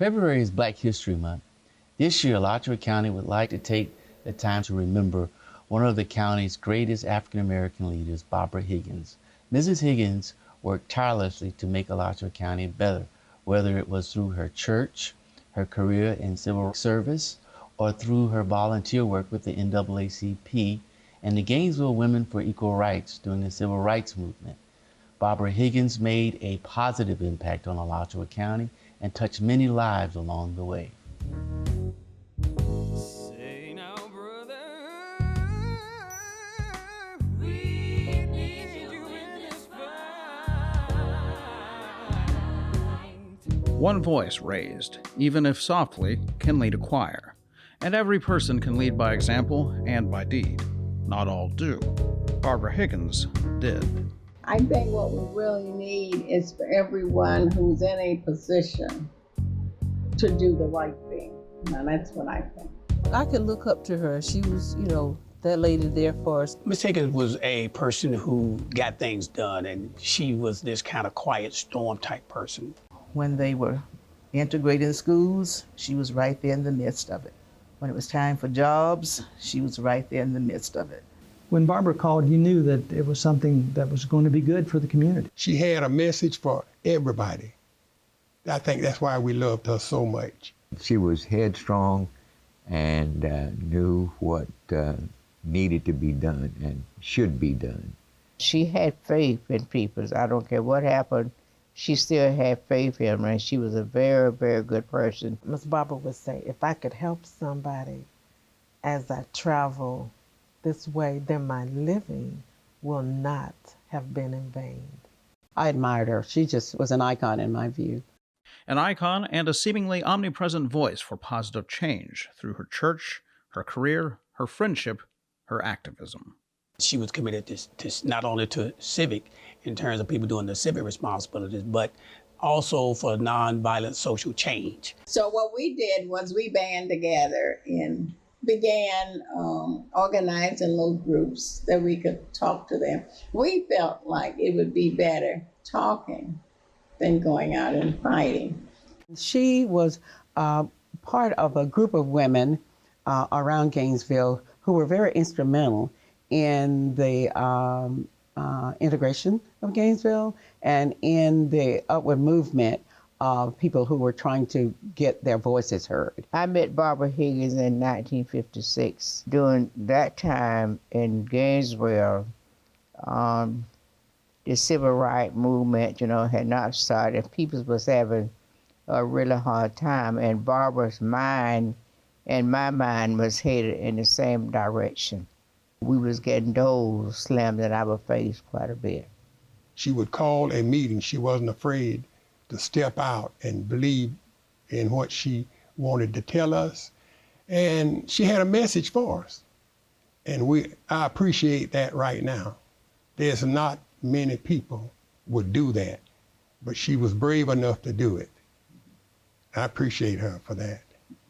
February is Black History Month. This year, Alachua County would like to take the time to remember one of the county's greatest African-American leaders, Barbara Higgins. Mrs. Higgins worked tirelessly to make Alachua County better, whether it was through her church, her career in civil service, or through her volunteer work with the NAACP and the Gainesville Women for Equal Rights during the Civil Rights Movement. Barbara Higgins made a positive impact on Alachua County and touched many lives along the way. Say now, brother, we need you in this fight. One voice raised, even if softly, can lead a choir. And every person can lead by example and by deed. Not all do. Barbara Higgins did. I think what we really need is for everyone who's in a position to do the right thing. Now, that's what I think. I could look up to her. She was, that lady there for us. Miss Higgins was a person who got things done, and she was this kind of quiet storm type person. When they were integrating schools, she was right there in the midst of it. When it was time for jobs, she was right there in the midst of it. When Barbara called, you knew that it was something that was going to be good for the community. She had a message for everybody. I think that's why we loved her so much. She was headstrong and knew what needed to be done and should be done. She had faith in people. I don't care what happened, she still had faith in them, and she was a very, very good person. Miss Barbara would say, if I could help somebody as I travel this way, then my living will not have been in vain. I admired her. She just was an icon in my view. An icon and a seemingly omnipresent voice for positive change through her church, her career, her friendship, her activism. She was committed to not only to civic, in terms of people doing their civic responsibilities, but also for nonviolent social change. So what we did was we band together and began organizing little groups that we could talk to them. We felt like it would be better talking than going out and fighting. She was part of a group of women around Gainesville who were very instrumental in the integration of Gainesville and in the upward movement of people who were trying to get their voices heard. I met Barbara Higgins in 1956. During that time in Gainesville, the civil rights movement, had not started. People was having a really hard time, and Barbara's mind and my mind was headed in the same direction. We was getting doors slammed in our face quite a bit. She would call a meeting. She wasn't afraid to step out and believe in what she wanted to tell us. And she had a message for us. And I appreciate that right now. There's not many people would do that, but she was brave enough to do it. I appreciate her for that.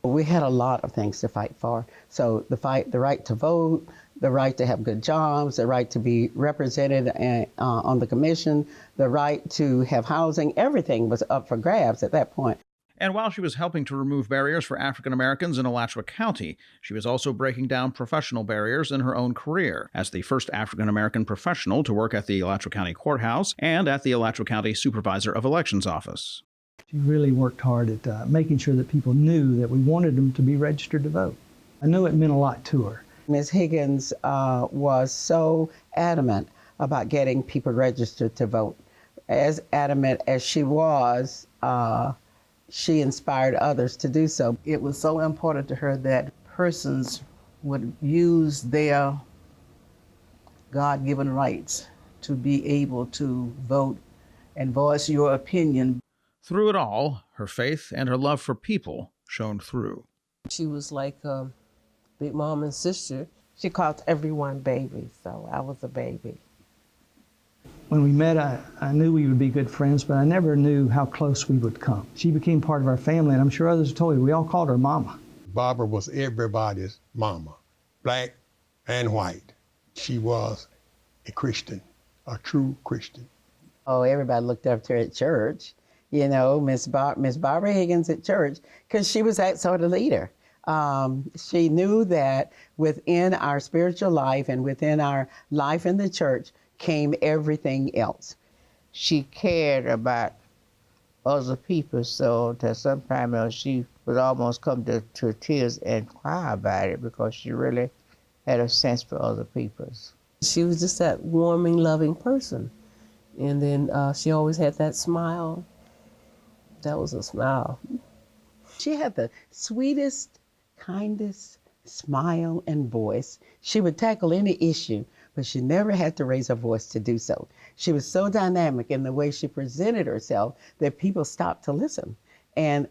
We had a lot of things to fight for. So the right to vote, the right to have good jobs, the right to be represented on the commission, the right to have housing, everything was up for grabs at that point. And while she was helping to remove barriers for African Americans in Alachua County, she was also breaking down professional barriers in her own career as the first African American professional to work at the Alachua County Courthouse and at the Alachua County Supervisor of Elections Office. She really worked hard at making sure that people knew that we wanted them to be registered to vote. I know it meant a lot to her. Ms. Higgins was so adamant about getting people registered to vote. As adamant as she was, she inspired others to do so. It was so important to her that persons would use their God-given rights to be able to vote and voice your opinion. Through it all, her faith and her love for people shone through. She was like a big mom and sister. She called everyone baby, so I was a baby. When we met, I knew we would be good friends, but I never knew how close we would come. She became part of our family, and I'm sure others told you, we all called her Mama. Barbara was everybody's mama, black and white. She was a Christian, a true Christian. Oh, everybody looked up to her at church. you know, Miss Barbara Higgins at church, because she was that sort of leader. She knew that within our spiritual life and within our life in the church came everything else. She cared about other people, so that sometimes she would almost come to tears and cry about it because she really had a sense for other people. She was just that warming, loving person. And then she always had that smile. That was a smile. She had the sweetest, kindest smile and voice. She would tackle any issue, but she never had to raise her voice to do so. She was so dynamic in the way she presented herself that people stopped to listen and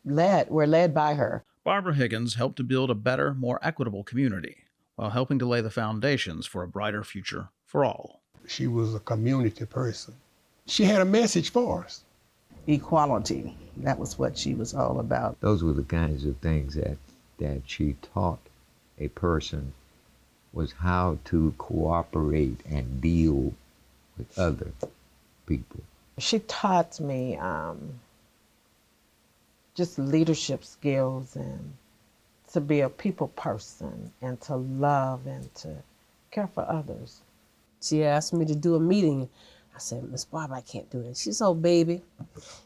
were led by her. Barbara Higgins helped to build a better, more equitable community while helping to lay the foundations for a brighter future for all. She was a community person. She had a message for us. Equality. That was what she was all about. Those were the kinds of things that she taught a person, was how to cooperate and deal with other people. She taught me just leadership skills and to be a people person and to love and to care for others. She asked me to do a meeting. I said, Miss Barbara, I can't do it. She said, oh, baby,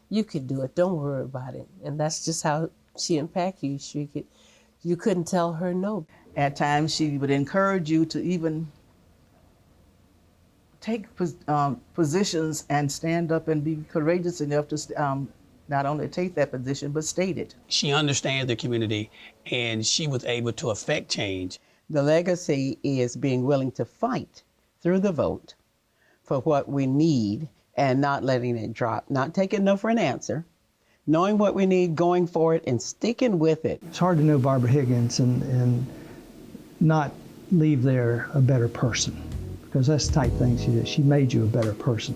you could do it. Don't worry about it. And that's just how she impacted you. You couldn't tell her no. At times, she would encourage you to even take positions and stand up and be courageous enough to not only take that position, but state it. She understands the community, and she was able to affect change. The legacy is being willing to fight through the vote for what we need and not letting it drop, not taking no for an answer, knowing what we need, going for it, and sticking with it. It's hard to know Barbara Higgins and not leave there a better person, because that's the type of thing she did. She made you a better person.